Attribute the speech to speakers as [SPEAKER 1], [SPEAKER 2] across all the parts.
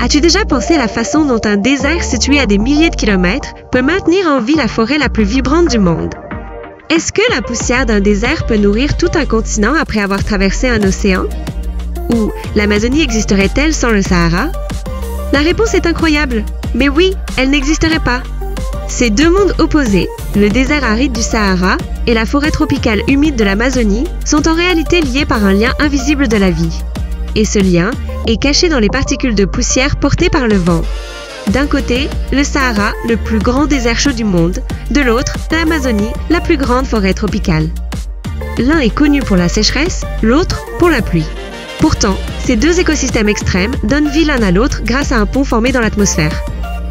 [SPEAKER 1] As-tu déjà pensé à la façon dont un désert situé à des milliers de kilomètres peut maintenir en vie la forêt la plus vibrante du monde? Est-ce que la poussière d'un désert peut nourrir tout un continent après avoir traversé un océan? Ou l'Amazonie existerait-elle sans le Sahara? La réponse est incroyable, mais oui, elle n'existerait pas. Ces deux mondes opposés, le désert aride du Sahara et la forêt tropicale humide de l'Amazonie, sont en réalité liés par un lien invisible de la vie. Et ce lien est caché dans les particules de poussière portées par le vent. D'un côté, le Sahara, le plus grand désert chaud du monde, de l'autre, l'Amazonie, la plus grande forêt tropicale. L'un est connu pour la sécheresse, l'autre pour la pluie. Pourtant, ces deux écosystèmes extrêmes donnent vie l'un à l'autre grâce à un pont formé dans l'atmosphère.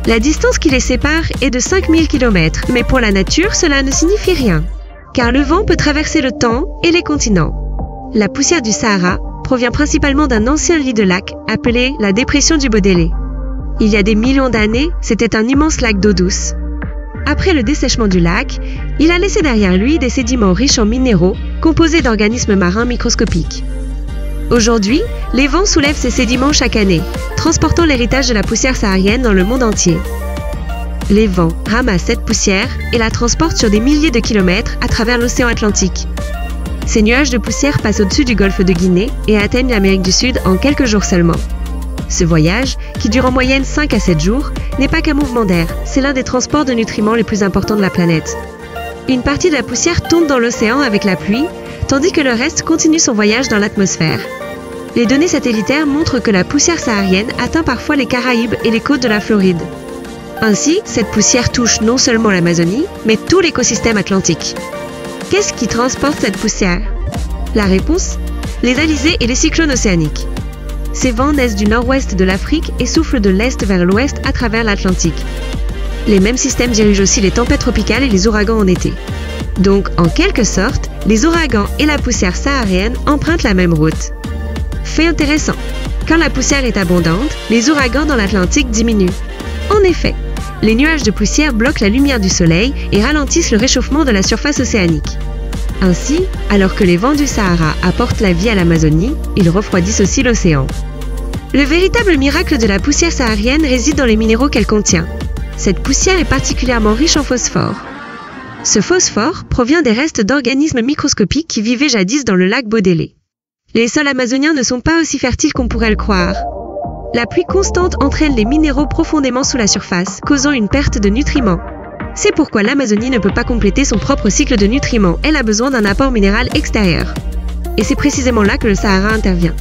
[SPEAKER 1] La distance qui les sépare est de 5000 km, mais pour la nature, cela ne signifie rien, car le vent peut traverser le temps et les continents. La poussière du Sahara provient principalement d'un ancien lit de lac appelé la dépression du Bodélé. Il y a des millions d'années, c'était un immense lac d'eau douce. Après le dessèchement du lac, il a laissé derrière lui des sédiments riches en minéraux composés d'organismes marins microscopiques. Aujourd'hui, les vents soulèvent ces sédiments chaque année, transportant l'héritage de la poussière saharienne dans le monde entier. Les vents ramassent cette poussière et la transportent sur des milliers de kilomètres à travers l'océan Atlantique. Ces nuages de poussière passent au-dessus du golfe de Guinée et atteignent l'Amérique du Sud en quelques jours seulement. Ce voyage, qui dure en moyenne 5 à 7 jours, n'est pas qu'un mouvement d'air, c'est l'un des transports de nutriments les plus importants de la planète. Une partie de la poussière tombe dans l'océan avec la pluie, tandis que le reste continue son voyage dans l'atmosphère. Les données satellitaires montrent que la poussière saharienne atteint parfois les Caraïbes et les côtes de la Floride. Ainsi, cette poussière touche non seulement l'Amazonie, mais tout l'écosystème atlantique. Qu'est-ce qui transporte cette poussière? La réponse? Les alizés et les cyclones océaniques. Ces vents naissent du nord-ouest de l'Afrique et soufflent de l'est vers l'ouest à travers l'Atlantique. Les mêmes systèmes dirigent aussi les tempêtes tropicales et les ouragans en été. Donc, en quelque sorte, les ouragans et la poussière saharienne empruntent la même route. Fait intéressant, quand la poussière est abondante, les ouragans dans l'Atlantique diminuent. En effet, les nuages de poussière bloquent la lumière du soleil et ralentissent le réchauffement de la surface océanique. Ainsi, alors que les vents du Sahara apportent la vie à l'Amazonie, ils refroidissent aussi l'océan. Le véritable miracle de la poussière saharienne réside dans les minéraux qu'elle contient. Cette poussière est particulièrement riche en phosphore. Ce phosphore provient des restes d'organismes microscopiques qui vivaient jadis dans le lac Bodélé. Les sols amazoniens ne sont pas aussi fertiles qu'on pourrait le croire. La pluie constante entraîne les minéraux profondément sous la surface, causant une perte de nutriments. C'est pourquoi l'Amazonie ne peut pas compléter son propre cycle de nutriments, elle a besoin d'un apport minéral extérieur. Et c'est précisément là que le Sahara intervient.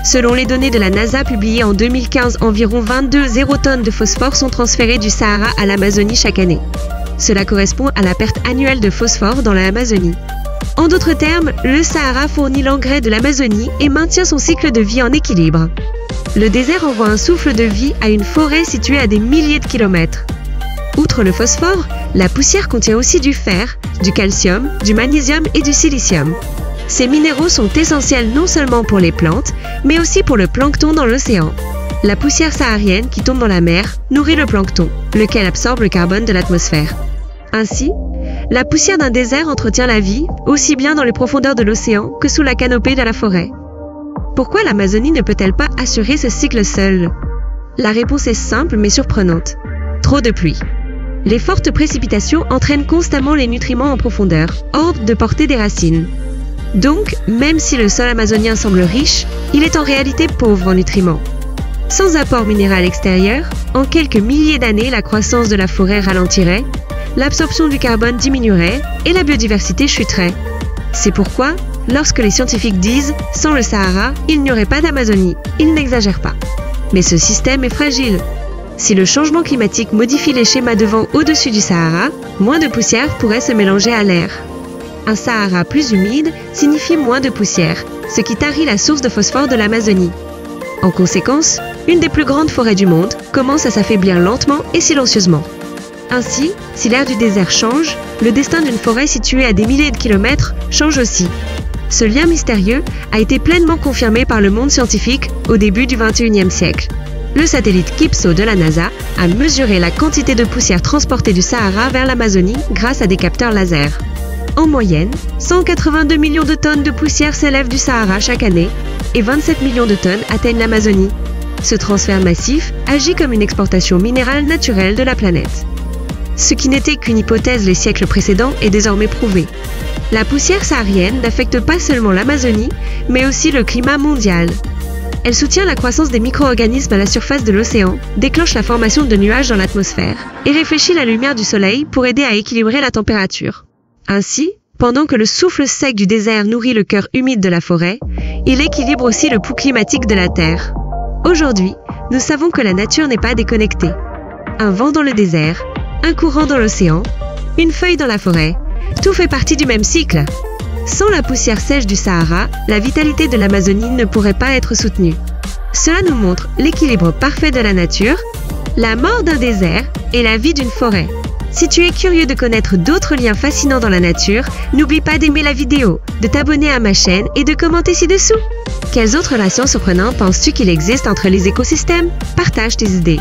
[SPEAKER 1] Selon les données de la NASA publiées en 2015, environ 22 zérotonnes de phosphore sont transférées du Sahara à l'Amazonie chaque année. Cela correspond à la perte annuelle de phosphore dans l'Amazonie. En d'autres termes, le Sahara fournit l'engrais de l'Amazonie et maintient son cycle de vie en équilibre. Le désert envoie un souffle de vie à une forêt située à des milliers de kilomètres. Outre le phosphore, la poussière contient aussi du fer, du calcium, du magnésium et du silicium. Ces minéraux sont essentiels non seulement pour les plantes, mais aussi pour le plancton dans l'océan. La poussière saharienne qui tombe dans la mer nourrit le plancton, lequel absorbe le carbone de l'atmosphère. Ainsi, la poussière d'un désert entretient la vie, aussi bien dans les profondeurs de l'océan que sous la canopée de la forêt. Pourquoi l'Amazonie ne peut-elle pas assurer ce cycle seule? La réponse est simple mais surprenante. Trop de pluie. Les fortes précipitations entraînent constamment les nutriments en profondeur, hors de portée des racines. Donc, même si le sol amazonien semble riche, il est en réalité pauvre en nutriments. Sans apport minéral extérieur, en quelques milliers d'années, la croissance de la forêt ralentirait, l'absorption du carbone diminuerait et la biodiversité chuterait. C'est pourquoi, lorsque les scientifiques disent « sans le Sahara, il n'y aurait pas d'Amazonie », ils n'exagèrent pas. Mais ce système est fragile. Si le changement climatique modifie les schémas de vent au-dessus du Sahara, moins de poussière pourrait se mélanger à l'air. Un Sahara plus humide signifie moins de poussière, ce qui tarit la source de phosphore de l'Amazonie. En conséquence, une des plus grandes forêts du monde commence à s'affaiblir lentement et silencieusement. Ainsi, si l'air du désert change, le destin d'une forêt située à des milliers de kilomètres change aussi. Ce lien mystérieux a été pleinement confirmé par le monde scientifique au début du XXIe siècle. Le satellite CIPSO de la NASA a mesuré la quantité de poussière transportée du Sahara vers l'Amazonie grâce à des capteurs laser. En moyenne, 182 millions de tonnes de poussière s'élèvent du Sahara chaque année et 27 millions de tonnes atteignent l'Amazonie. Ce transfert massif agit comme une exportation minérale naturelle de la planète. Ce qui n'était qu'une hypothèse les siècles précédents est désormais prouvé. La poussière saharienne n'affecte pas seulement l'Amazonie, mais aussi le climat mondial. Elle soutient la croissance des micro-organismes à la surface de l'océan, déclenche la formation de nuages dans l'atmosphère et réfléchit la lumière du soleil pour aider à équilibrer la température. Ainsi, pendant que le souffle sec du désert nourrit le cœur humide de la forêt, il équilibre aussi le pouls climatique de la Terre. Aujourd'hui, nous savons que la nature n'est pas déconnectée. Un vent dans le désert, un courant dans l'océan, une feuille dans la forêt, tout fait partie du même cycle. Sans la poussière sèche du Sahara, la vitalité de l'Amazonie ne pourrait pas être soutenue. Cela nous montre l'équilibre parfait de la nature, la mort d'un désert et la vie d'une forêt. Si tu es curieux de connaître d'autres liens fascinants dans la nature, n'oublie pas d'aimer la vidéo, de t'abonner à ma chaîne et de commenter ci-dessous. Quelles autres relations surprenantes penses-tu qu'il existe entre les écosystèmes? Partage tes idées.